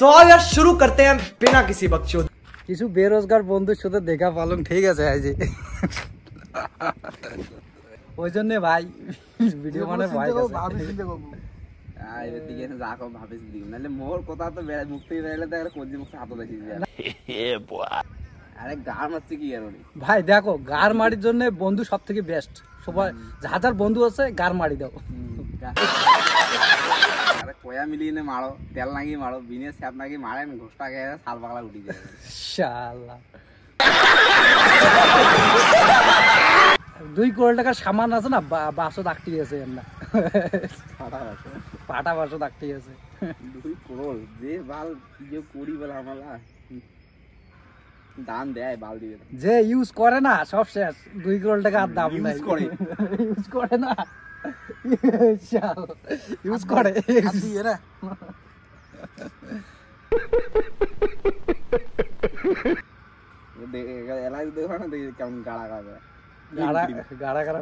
तो यार शुरू करते हैं बिना किसी बकचोद। কিছু বেরোজগার বন্ধুর সাথে দেখা পালং, ঠিক আছে আজ ওই জন্য ভাই ভিডিও মানে ভয় মোর কথা তো মুক্তি আরে গার মারছে কি আর ভাই। দেখো গার মারির জন্য বন্ধু সব থেকে বেস্ট। সবাই হাজার বন্ধু আছে, গার মারি দাও। আরে কয়া মিলিয়ে মারো, তেল লাগিয়ে মারো, বিনে স্যাপ লাগিয়ে মারেন, ঘোষটা খেয়ে শাল পাগলা উঠে যায় শালা। 2 কোটি টাকার সামান আছে না, বাসও ডাকতে আছে না, পাটা বাসও ডাকতে আছে 2 কোটি। যে বাল যে করি বলে আমালা দাম দেয়, বাল দিবে যে ইউজ করে না সব শেষ। 2 কোটি টাকা আর দাম নাই, ইউজ করে না, ইউজ করে দিয়ে না। এলাই দেখো না, দেখি কেমন গাড়া গাড়া গাড়া গাড়া